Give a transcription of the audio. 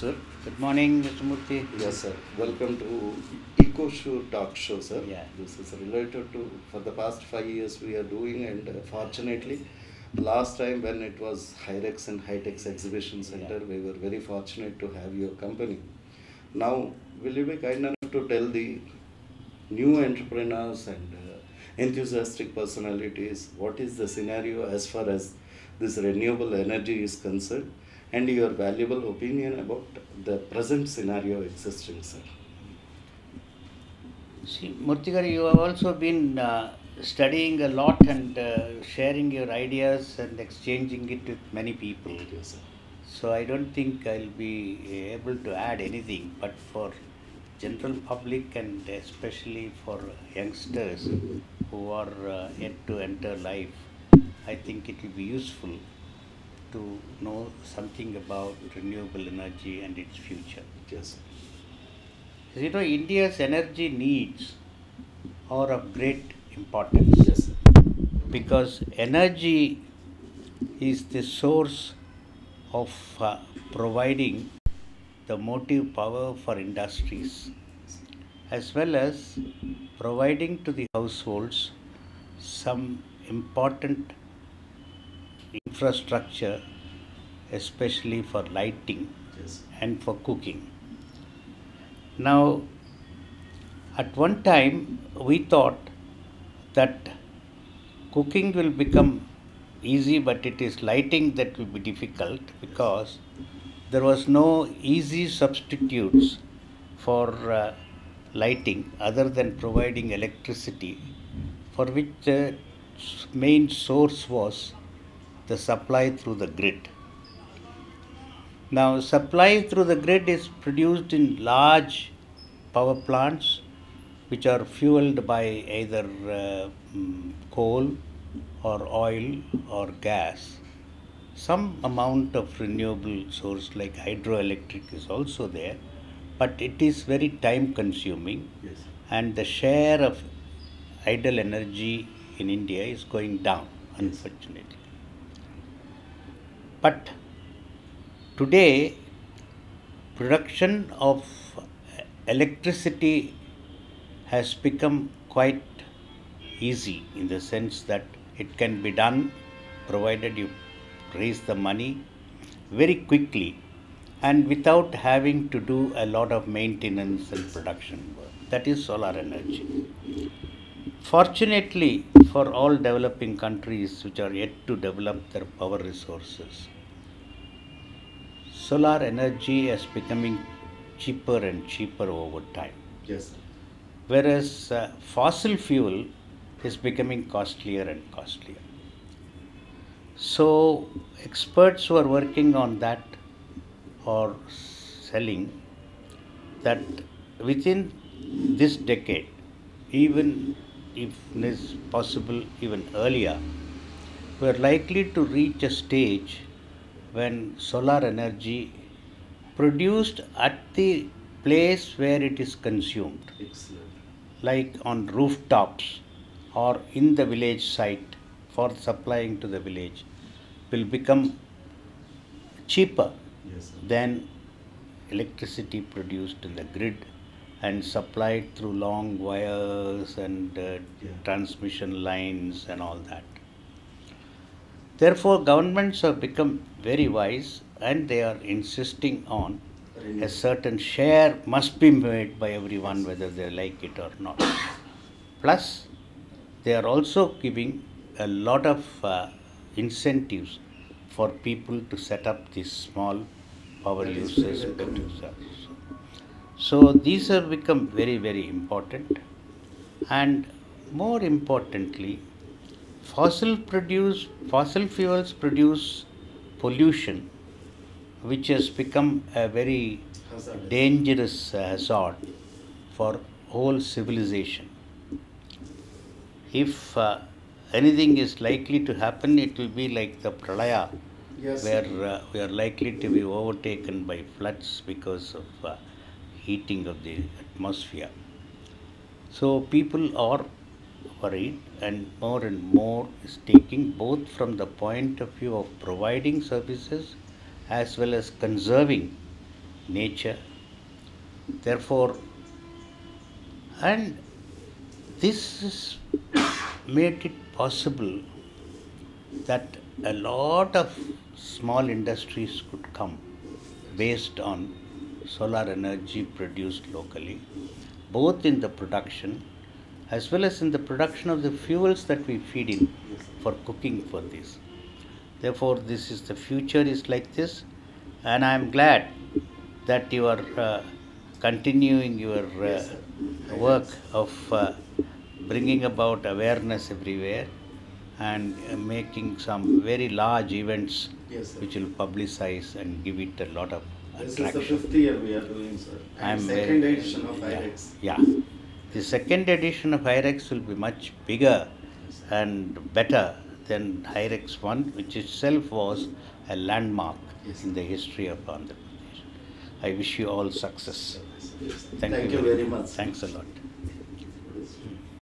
sir. Good morning, Mr. Murthy. Yes, sir. Welcome to Eco Show Talk Show, sir. Yeah. This is related to, for the past 5 years we are doing, and fortunately, last time when it was Hyrex and Hightex Exhibition Center, we were very fortunate to have your company. Now, will you be kind enough to tell the new entrepreneurs and enthusiastic personalities what is the scenario as far as this renewable energy is concerned, and your valuable opinion about the present scenario existing, sir? See, Murthy, you have also been studying a lot and sharing your ideas and exchanging it with many people. Yes, sir. So I don't think I'll be able to add anything, but for general public and especially for youngsters who are yet to enter life, I think it will be useful to know something about renewable energy and its future. Yes. You know, India's energy needs are of great importance. Yes, sir. Because energy is the source of providing the motive power for industries, as well as providing to the households some important infrastructure, especially for lighting Yes. and for cooking. Now, at one time we thought that cooking will become easy, but it is lighting that will be difficult, because there was no easy substitutes for lighting other than providing electricity, for which the main source was the supply through the grid. Now, supply through the grid is produced in large power plants which are fueled by either coal or oil or gas. Some amount of renewable source like hydroelectric is also there, but it is very time consuming. Yes. And the share of idle energy in India is going down, unfortunately. But today, production of electricity has become quite easy, in the sense that it can be done provided you raise the money very quickly and without having to do a lot of maintenance and production work. That is solar energy. Fortunately for all developing countries which are yet to develop their power resources, solar energy is becoming cheaper and cheaper over time. Yes. Whereas fossil fuel is becoming costlier and costlier. So experts who are working on that are selling that within this decade, even if it is possible even earlier, we are likely to reach a stage when solar energy produced at the place where it is consumed, Excellent. like on rooftops or in the village site for supplying to the village, will become cheaper Yes, sir. than electricity produced in the grid and supplied through long wires and transmission lines and all that. Therefore, governments have become very wise, and they are insisting on a certain share must be made by everyone, whether they like it or not. Plus, they are also giving a lot of incentives for people to set up these small power users. So these have become very, very important. And more importantly, fossil fuels produce pollution, which has become a very dangerous hazard for whole civilization. If anything is likely to happen, it will be like the pralaya, Yes. where we are likely to be overtaken by floods because of heating of the atmosphere. So people are worried, and more is taking, both from the point of view of providing services as well as conserving nature. Therefore, and this has made it possible that a lot of small industries could come based on solar energy produced locally, both in the production as well as in the production of the fuels that we feed in for cooking for this. Therefore, this is the future is like this, and I am glad that you are continuing your work of bringing about awareness everywhere and making some very large events which will publicize and give it a lot of attraction. This is the 5th year we are doing, sir. And second edition of IREX. Yeah. The second edition of IREX will be much bigger and better than IREX 1, which itself was a landmark in the history of Andhra Pradesh. I wish you all success. Thank you very much. Thanks a lot.